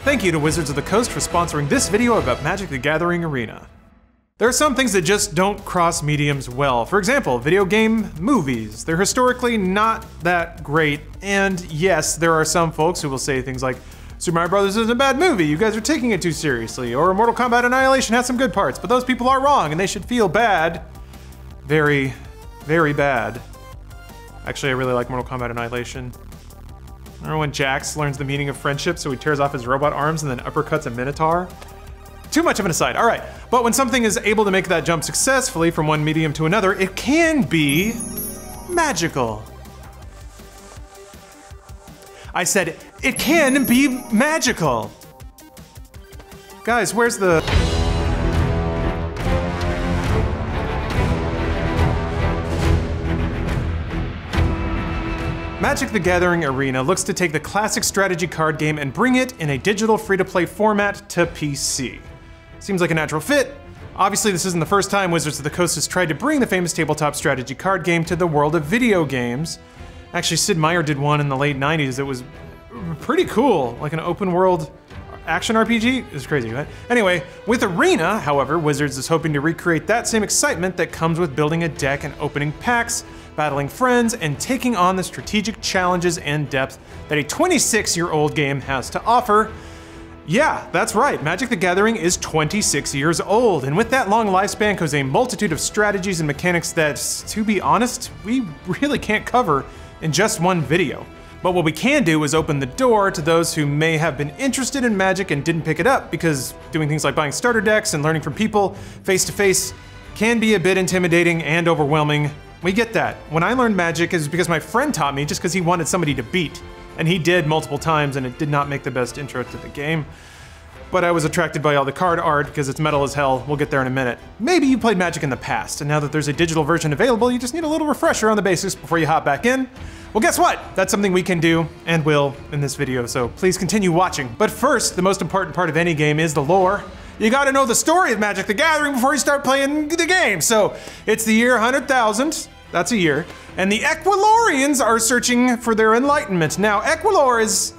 Thank you to Wizards of the Coast for sponsoring this video about Magic the Gathering Arena. There are some things that just don't cross mediums well. For example, video game movies. They're historically not that great, and yes, there are some folks who will say things like, Super Mario Bros. Isn't a bad movie, you guys are taking it too seriously, or Mortal Kombat Annihilation has some good parts, but those people are wrong and they should feel bad. Very, very bad. Actually, I really like Mortal Kombat Annihilation. Remember when Jax learns the meaning of friendship, so he tears off his robot arms and then uppercuts a Minotaur? Too much of an aside, all right. But when something is able to make that jump successfully from one medium to another, it can be magical. I said, it can be magical. Guys, where's the... Magic the Gathering Arena looks to take the classic strategy card game and bring it in a digital free-to-play format to PC. Seems like a natural fit. Obviously, this isn't the first time Wizards of the Coast has tried to bring the famous tabletop strategy card game to the world of video games. Actually, Sid Meier did one in the late 90s that was pretty cool, like an open world action RPG. It was crazy, right? Anyway, with Arena, however, Wizards is hoping to recreate that same excitement that comes with building a deck and opening packs, battling friends, and taking on the strategic challenges and depth that a 26-year-old game has to offer. Yeah, that's right, Magic the Gathering is 26 years old, and with that long lifespan comes a multitude of strategies and mechanics that, to be honest, we really can't cover in just one video. But what we can do is open the door to those who may have been interested in Magic and didn't pick it up, because doing things like buying starter decks and learning from people face to face can be a bit intimidating and overwhelming. We get that. When I learned Magic, it was because my friend taught me just because he wanted somebody to beat. And he did multiple times, and it did not make the best intro to the game. But I was attracted by all the card art because it's metal as hell. We'll get there in a minute. Maybe you played Magic in the past, and now that there's a digital version available, you just need a little refresher on the basics before you hop back in. Well, guess what? That's something we can do, and will, in this video, so please continue watching. But first, the most important part of any game is the lore. You gotta know the story of Magic the Gathering before you start playing the game. So, it's the year 100,000, that's a year, and the Equilorians are searching for their enlightenment. Now, Equilor is...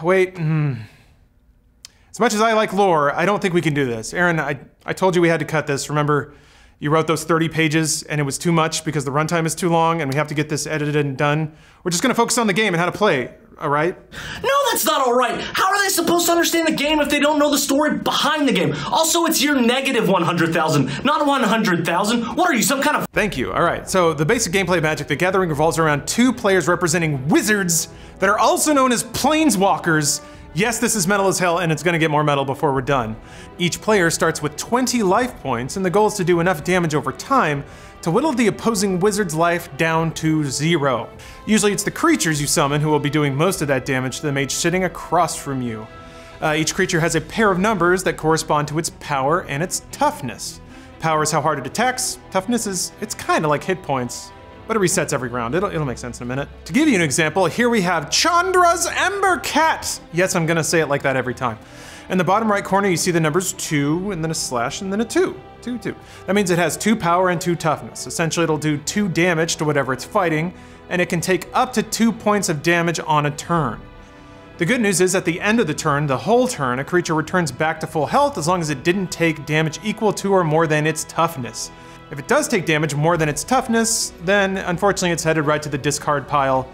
wait, As much as I like lore, I don't think we can do this. Aaron, I told you we had to cut this. Remember, you wrote those 30 pages and it was too much because the runtime is too long and we have to get this edited and done. We're just gonna focus on the game and how to play, all right? No, that's not all right. How are they supposed to understand the game if they don't know the story behind the game? Also, it's year negative 100,000, not 100,000. What are you, some kind of... Thank you, all right. So the basic gameplay of Magic the Gathering revolves around two players representing wizards that are also known as planeswalkers. Yes, this is metal as hell, and it's gonna get more metal before we're done. Each player starts with 20 life points, and the goal is to do enough damage over time to whittle the opposing wizard's life down to 0. Usually it's the creatures you summon who will be doing most of that damage to the mage sitting across from you. Each creature has a pair of numbers that correspond to its power and its toughness. Power is how hard it attacks, toughness is, it's kinda like hit points, but it resets every round. It'll make sense in a minute. To give you an example, here we have Chandra's Ember Cat. Yes, I'm gonna say it like that every time. In the bottom right corner, you see the numbers 2, and then a slash, and then a 2. 2, 2. That means it has 2 power and 2 toughness. Essentially, it'll do 2 damage to whatever it's fighting, and it can take up to 2 points of damage on a turn. The good news is at the end of the turn, the whole turn, a creature returns back to full health as long as it didn't take damage equal to or more than its toughness. If it does take damage more than its toughness, then unfortunately it's headed right to the discard pile.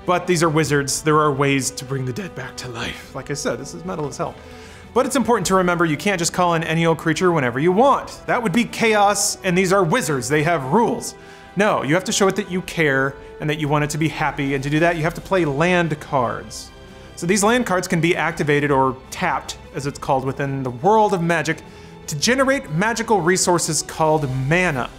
But these are wizards, there are ways to bring the dead back to life. Like I said, this is metal as hell. But it's important to remember you can't just call in any old creature whenever you want. That would be chaos, and these are wizards, they have rules. No, you have to show it that you care and that you want it to be happy, and to do that you have to play land cards. So these land cards can be activated or tapped, as it's called within the world of Magic, to generate magical resources called mana.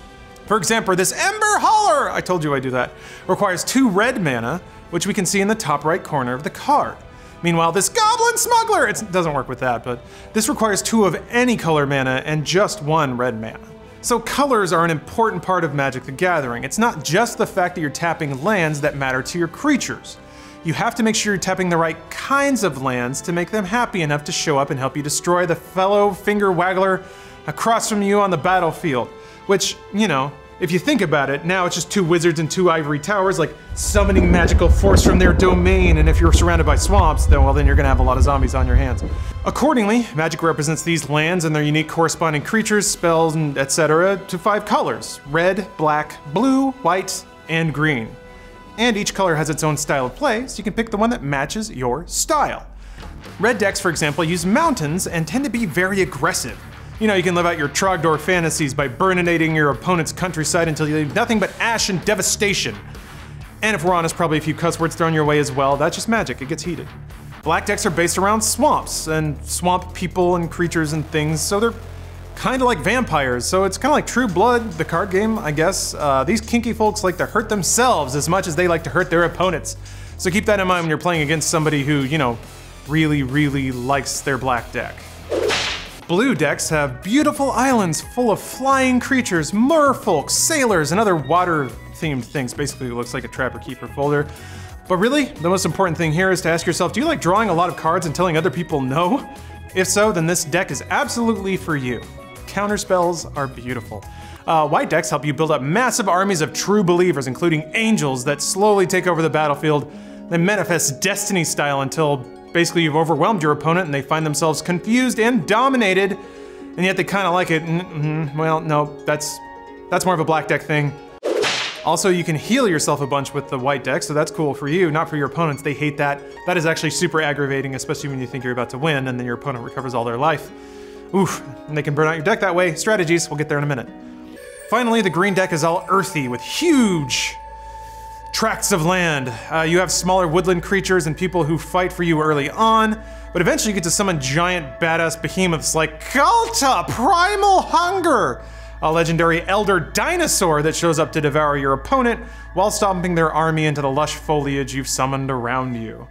For example, this Ember Holler, I told you I do that, requires 2 red mana, which we can see in the top right corner of the card. Meanwhile, this Goblin Smuggler, it doesn't work with that, but this requires 2 of any color mana and just 1 red mana. So colors are an important part of Magic the Gathering. It's not just the fact that you're tapping lands that matter to your creatures. You have to make sure you're tapping the right kinds of lands to make them happy enough to show up and help you destroy the fellow finger waggler across from you on the battlefield. Which, you know, If you think about it, now it's just 2 wizards and 2 ivory towers, like summoning magical force from their domain, and if you're surrounded by swamps, then you're gonna have a lot of zombies on your hands. Accordingly, Magic represents these lands and their unique corresponding creatures, spells, and etc. to 5 colors: red, black, blue, white, and green. And each color has its own style of play, so you can pick the one that matches your style. Red decks, for example, use mountains and tend to be very aggressive. You know, you can live out your Trogdor fantasies by burninating your opponent's countryside until you leave nothing but ash and devastation. And if we're honest, probably a few cuss words thrown your way as well. That's just magic, it gets heated. Black decks are based around swamps and swamp people and creatures and things, so they're kind of like vampires. So it's kind of like True Blood, the card game, I guess. These kinky folks like to hurt themselves as much as they like to hurt their opponents. So keep that in mind when you're playing against somebody who, you know, really, really likes their black deck. Blue decks have beautiful islands full of flying creatures, merfolk, sailors, and other water-themed things. Basically, it looks like a Trapper Keeper folder. But really, the most important thing here is to ask yourself, do you like drawing a lot of cards and telling other people no? If so, then this deck is absolutely for you. Counterspells are beautiful. White decks help you build up massive armies of true believers, including angels that slowly take over the battlefield, then manifest Destiny style until basically you've overwhelmed your opponent and they find themselves confused and dominated, and yet they kind of like it. Well, no, that's more of a black deck thing. Also, you can heal yourself a bunch with the white deck, so that's cool for you, not for your opponents. They hate that. That is actually super aggravating, especially when you think you're about to win and then your opponent recovers all their life. Oof, and they can burn out your deck that way. Strategies, we'll get there in a minute. Finally, the green deck is all earthy with huge tracts of land. You have smaller woodland creatures and people who fight for you early on, but eventually you get to summon giant badass behemoths like Kalta, Primal Hunger, a legendary elder dinosaur that shows up to devour your opponent while stomping their army into the lush foliage you've summoned around you.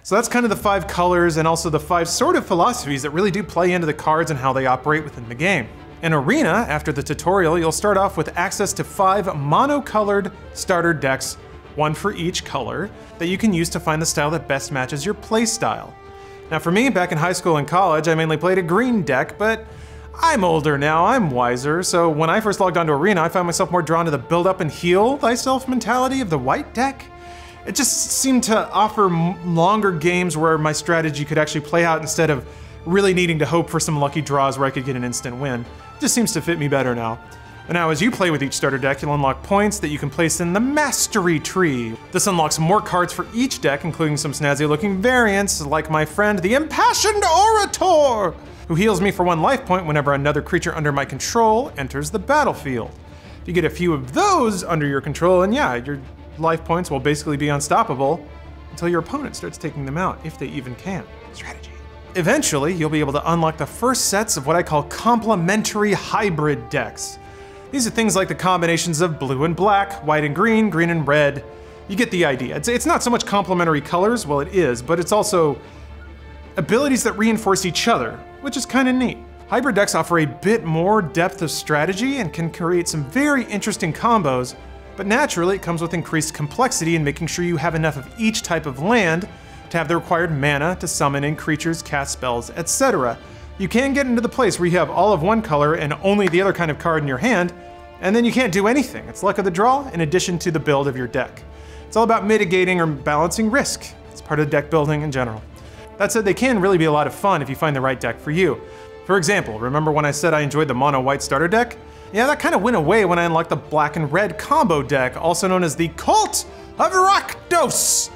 So that's kind of the 5 colors and also the 5 sort of philosophies that really do play into the cards and how they operate within the game. In Arena, after the tutorial, you'll start off with access to 5 monocolored starter decks, 1 for each color, that you can use to find the style that best matches your play style. Now for me, back in high school and college, I mainly played a green deck, but I'm older now, I'm wiser, so when I first logged onto Arena, I found myself more drawn to the build up and heal thyself mentality of the white deck. It just seemed to offer longer games where my strategy could actually play out instead of really needing to hope for some lucky draws where I could get an instant win. It just seems to fit me better now. And now as you play with each starter deck, you'll unlock points that you can place in the Mastery Tree. This unlocks more cards for each deck, including some snazzy looking variants, like my friend, the Impassioned Orator, who heals me for 1 life point whenever another creature under my control enters the battlefield. If you get a few of those under your control, and yeah, your life points will basically be unstoppable until your opponent starts taking them out, if they even can. Strategy. Eventually, you'll be able to unlock the first sets of what I call complementary hybrid decks. These are things like the combinations of blue and black, white and green and red. You get the idea. It's not so much complementary colors, well it is, but it's also abilities that reinforce each other, which is kind of neat. Hybrid decks offer a bit more depth of strategy and can create some very interesting combos, but naturally it comes with increased complexity in making sure you have enough of each type of land to have the required mana to summon in creatures, cast spells, etc. You can get into the place where you have all of one color and only the other kind of card in your hand, and then you can't do anything. It's luck of the draw in addition to the build of your deck. It's all about mitigating or balancing risk. It's part of deck building in general. That said, they can really be a lot of fun if you find the right deck for you. For example, remember when I said I enjoyed the mono white starter deck? Yeah, that kind of went away when I unlocked the black and red combo deck, also known as the Cult of Rakdos.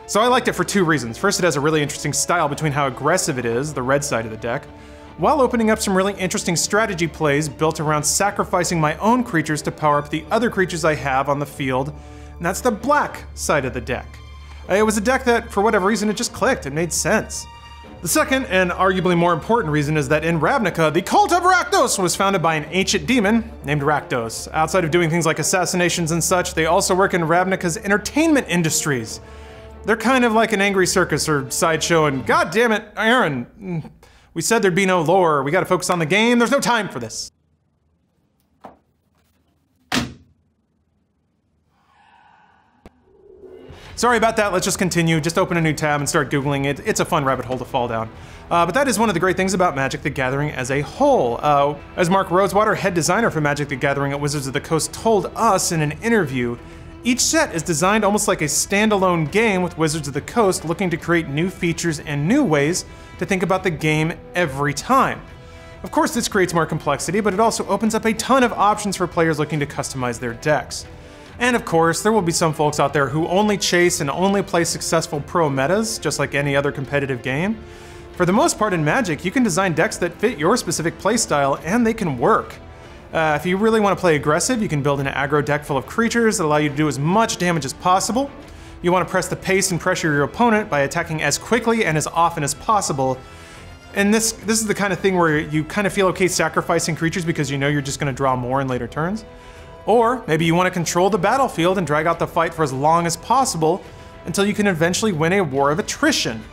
So I liked it for 2 reasons. First, it has a really interesting style between how aggressive it is, the red side of the deck, while opening up some really interesting strategy plays built around sacrificing my own creatures to power up the other creatures I have on the field, and that's the black side of the deck. It was a deck that, for whatever reason, it just clicked, it made sense. The second, and arguably more important reason, is that in Ravnica, the Cult of Rakdos was founded by an ancient demon named Rakdos. Outside of doing things like assassinations and such, they also work in Ravnica's entertainment industries. They're kind of like an angry circus or sideshow, and god damn it, Aaron, we said there'd be no lore, we gotta focus on the game, there's no time for this. Sorry about that, let's just continue. Just open a new tab and start Googling it. It's a fun rabbit hole to fall down. But that is one of the great things about Magic the Gathering as a whole. As Mark Rosewater, head designer for Magic the Gathering at Wizards of the Coast, told us in an interview, each set is designed almost like a standalone game, with Wizards of the Coast looking to create new features and new ways to think about the game every time. Of course, this creates more complexity, but it also opens up a ton of options for players looking to customize their decks. And of course, there will be some folks out there who only chase and only play successful pro metas, just like any other competitive game. For the most part in Magic, you can design decks that fit your specific playstyle, and they can work. If you really want to play aggressive, you can build an aggro deck full of creatures that allow you to do as much damage as possible. You want to press the pace and pressure your opponent by attacking as quickly and as often as possible. And this is the kind of thing where you kind of feel okay sacrificing creatures because you know you're just going to draw more in later turns. Or maybe you want to control the battlefield and drag out the fight for as long as possible until you can eventually win a war of attrition.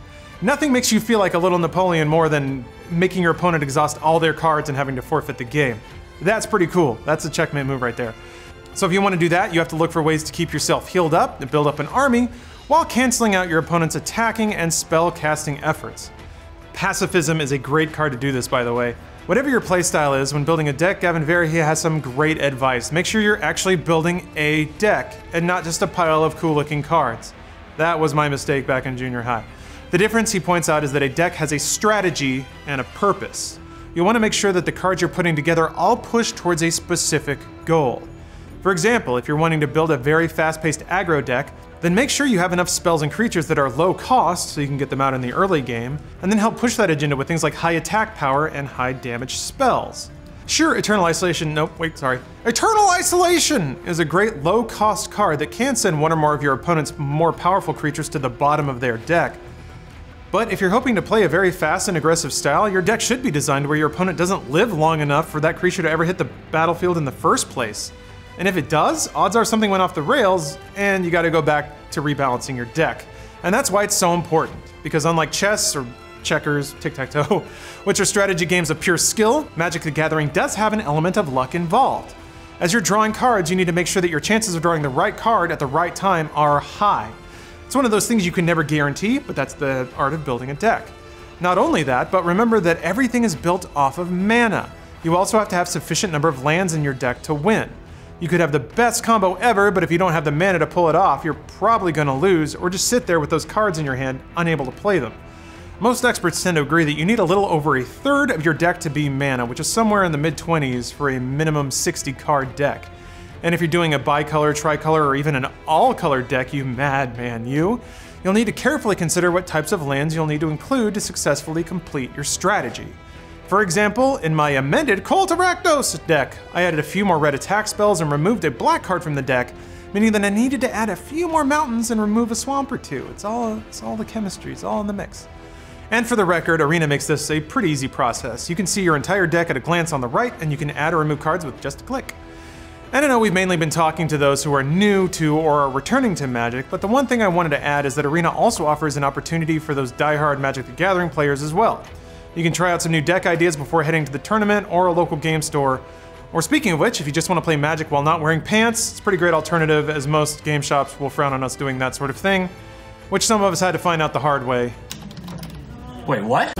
Nothing makes you feel like a little Napoleon more than making your opponent exhaust all their cards and having to forfeit the game. That's pretty cool. That's a checkmate move right there. So if you want to do that, you have to look for ways to keep yourself healed up and build up an army while canceling out your opponent's attacking and spell casting efforts. Pacifism is a great card to do this, by the way. Whatever your playstyle is, when building a deck, Gavin Verhey has some great advice. Make sure you're actually building a deck and not just a pile of cool looking cards. That was my mistake back in junior high. The difference, he points out, is that a deck has a strategy and a purpose. You want to make sure that the cards you're putting together all push towards a specific goal. For example, if you're wanting to build a very fast-paced aggro deck, then make sure you have enough spells and creatures that are low cost so you can get them out in the early game, and then help push that agenda with things like high attack power and high damage spells. Sure, Eternal Isolation is a great low-cost card that can send one or more of your opponent's more powerful creatures to the bottom of their deck. But if you're hoping to play a very fast and aggressive style, your deck should be designed where your opponent doesn't live long enough for that creature to ever hit the battlefield in the first place. And if it does, odds are something went off the rails and you gotta go back to rebalancing your deck. And that's why it's so important, because unlike chess or checkers, tic-tac-toe, which are strategy games of pure skill, Magic the Gathering does have an element of luck involved. As you're drawing cards, you need to make sure that your chances of drawing the right card at the right time are high. It's one of those things you can never guarantee, but that's the art of building a deck. Not only that, but remember that everything is built off of mana. You also have to have sufficient number of lands in your deck to win. You could have the best combo ever, but if you don't have the mana to pull it off, you're probably gonna lose, or just sit there with those cards in your hand, unable to play them. Most experts tend to agree that you need a little over a third of your deck to be mana, which is somewhere in the mid-20s for a minimum 60 card deck. And if you're doing a bicolor, tricolor, or even an all-color deck, you madman you'll need to carefully consider what types of lands you'll need to include to successfully complete your strategy. For example, in my amended Cult of Rakdos deck, I added a few more red attack spells and removed a black card from the deck, meaning that I needed to add a few more mountains and remove a swamp or two. It's all the chemistry, it's all in the mix. And for the record, Arena makes this a pretty easy process. You can see your entire deck at a glance on the right, and you can add or remove cards with just a click. And I know we've mainly been talking to those who are new to or are returning to Magic, but the one thing I wanted to add is that Arena also offers an opportunity for those die-hard Magic the Gathering players as well. You can try out some new deck ideas before heading to the tournament or a local game store. Or speaking of which, if you just want to play Magic while not wearing pants, it's a pretty great alternative, as most game shops will frown on us doing that sort of thing, which some of us had to find out the hard way. Wait, what?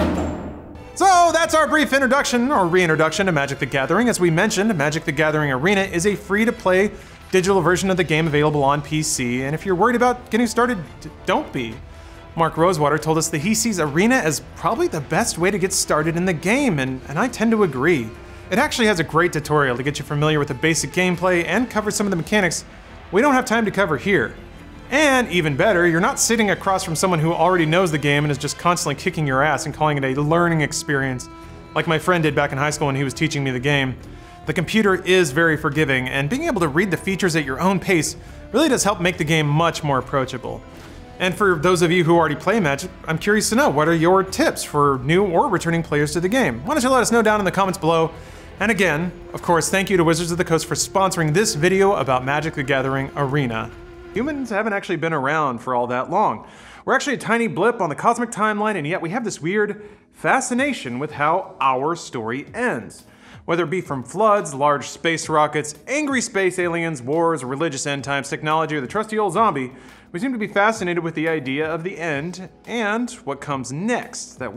So that's our brief introduction or reintroduction to Magic the Gathering. As we mentioned, Magic the Gathering Arena is a free-to-play digital version of the game available on PC, and if you're worried about getting started, don't be. Mark Rosewater told us that he sees Arena as probably the best way to get started in the game, and I tend to agree. It actually has a great tutorial to get you familiar with the basic gameplay and cover some of the mechanics we don't have time to cover here. And even better, you're not sitting across from someone who already knows the game and is just constantly kicking your ass and calling it a learning experience, like my friend did back in high school when he was teaching me the game. The computer is very forgiving, and being able to read the features at your own pace really does help make the game much more approachable. And for those of you who already play Magic, I'm curious to know, what are your tips for new or returning players to the game? Why don't you let us know down in the comments below? And again, of course, thank you to Wizards of the Coast for sponsoring this video about Magic the Gathering Arena. Humans haven't actually been around for all that long. We're actually a tiny blip on the cosmic timeline, and yet we have this weird fascination with how our story ends. Whether it be from floods, large space rockets, angry space aliens, wars, religious end times technology, or the trusty old zombie, we seem to be fascinated with the idea of the end and what comes next. That